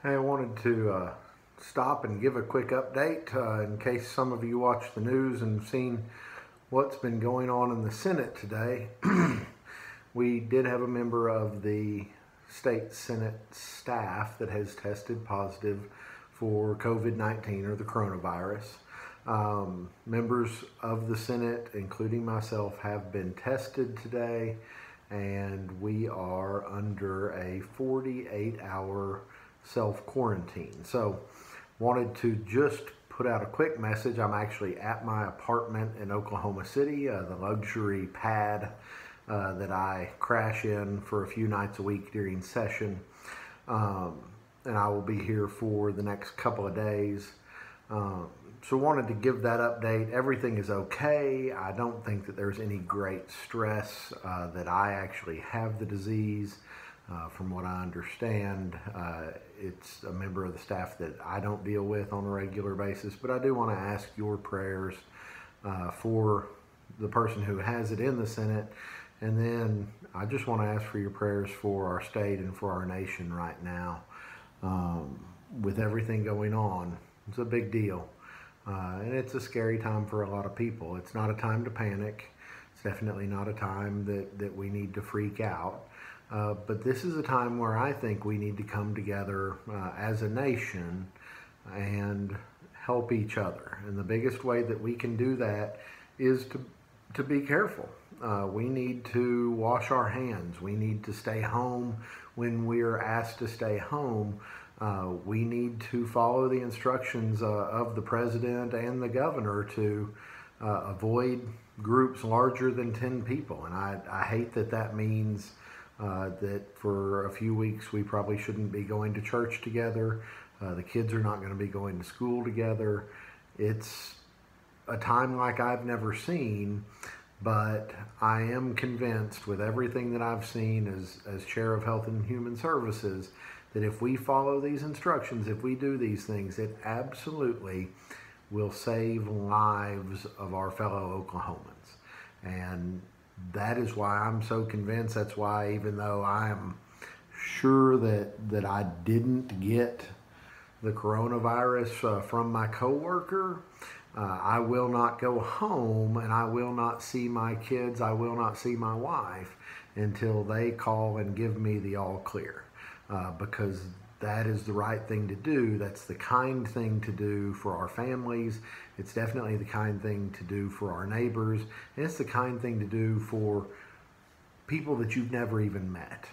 Hey, I wanted to stop and give a quick update in case some of you watched the news and seen what's been going on in the Senate today. We did have a member of the State Senate staff that has tested positive for COVID-19 or the coronavirus. Members of the Senate, including myself, have been tested today, and we are under a 48-hour self-quarantine. So wanted to just put out a quick message. I'm actually at my apartment in Oklahoma City, the luxury pad that I crash in for a few nights a week during session. And I will be here for the next couple of days. So wanted to give that update. Everything is okay. I don't think that there's any great stress that I actually have the disease. From what I understand, it's a member of the staff that I don't deal with on a regular basis, but I do want to ask your prayers for the person who has it in the Senate. And then I just want to ask for your prayers for our state and for our nation right now. With everything going on, it's a big deal. And it's a scary time for a lot of people. It's not a time to panic. It's definitely not a time that we need to freak out. But this is a time where I think we need to come together as a nation and help each other. And the biggest way that we can do that is to be careful. We need to wash our hands. We need to stay home when we are asked to stay home. We need to follow the instructions of the president and the governor to avoid groups larger than 10 people. And I hate that means that for a few weeks we probably shouldn't be going to church together. The kids are not going to be going to school together. It's a time like I've never seen, but I am convinced with everything that I've seen as Chair of Health and Human Services that if we follow these instructions, if we do these things, it absolutely will save lives of our fellow Oklahomans. And that is why I'm so convinced. That's why, even though I am sure that I didn't get the coronavirus from my coworker, I will not go home and I will not see my kids, I will not see my wife until they call and give me the all clear. Because that is the right thing to do. That's the kind thing to do for our families. It's definitely the kind thing to do for our neighbors. And it's the kind thing to do for people that you've never even met.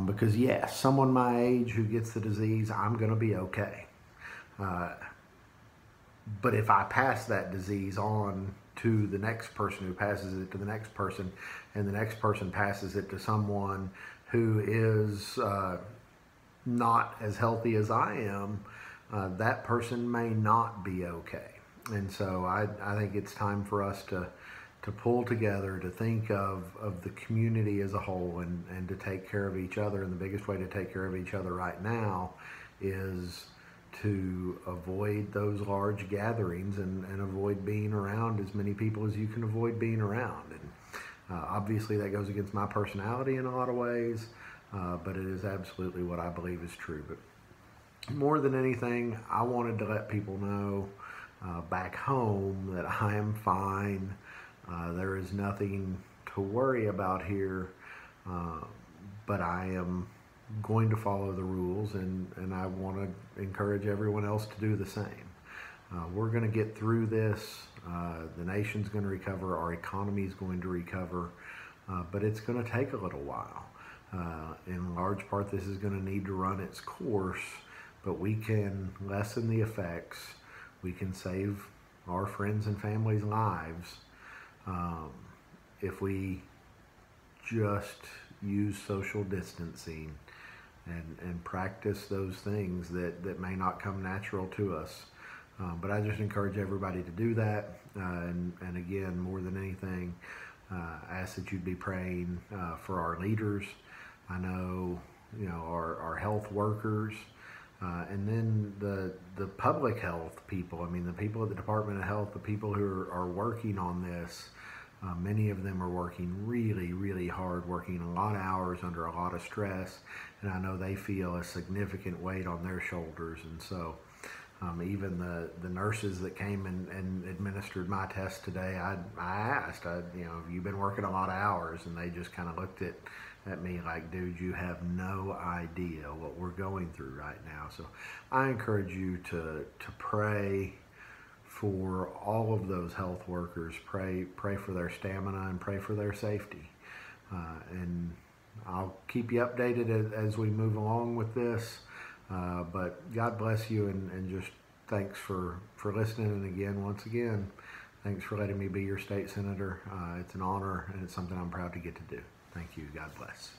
Because yes, someone my age who gets the disease, I'm going to be okay. But if I pass that disease on to the next person who passes it to the next person, and the next person passes it to someone who is not as healthy as I am, that person may not be okay. And so I think it's time for us to pull together, to think of the community as a whole, and to take care of each other. And the biggest way to take care of each other right now is to avoid those large gatherings and avoid being around as many people as you can avoid being around. And obviously that goes against my personality in a lot of ways, but it is absolutely what I believe is true. But more than anything, I wanted to let people know back home that I am fine. There is nothing to worry about here, but I am going to follow the rules, and I want to encourage everyone else to do the same. We're going to get through this. The nation's going to recover. Our economy is going to recover, but it's going to take a little while. In large part, this is going to need to run its course, but we can lessen the effects. We can save our friends and families' lives if we just use social distancing and practice those things that may not come natural to us. But I just encourage everybody to do that. And again, more than anything, I ask that you'd be praying for our leaders. I know, our health workers, and then the public health people. I mean, the people at the Department of Health, the people who are working on this. Many of them are working really hard, working a lot of hours under a lot of stress, and I know they feel a significant weight on their shoulders. And so even the nurses that came and administered my test today, I asked, have you been working a lot of hours? And they just kind of looked at me like, dude, you have no idea what we're going through right now. So I encourage you to pray for all of those health workers. Pray for their stamina and pray for their safety. And I'll keep you updated as we move along with this. But God bless you, and just thanks for listening. And again, once again, thanks for letting me be your state senator. It's an honor, and it's something I'm proud to get to do. Thank you. God bless.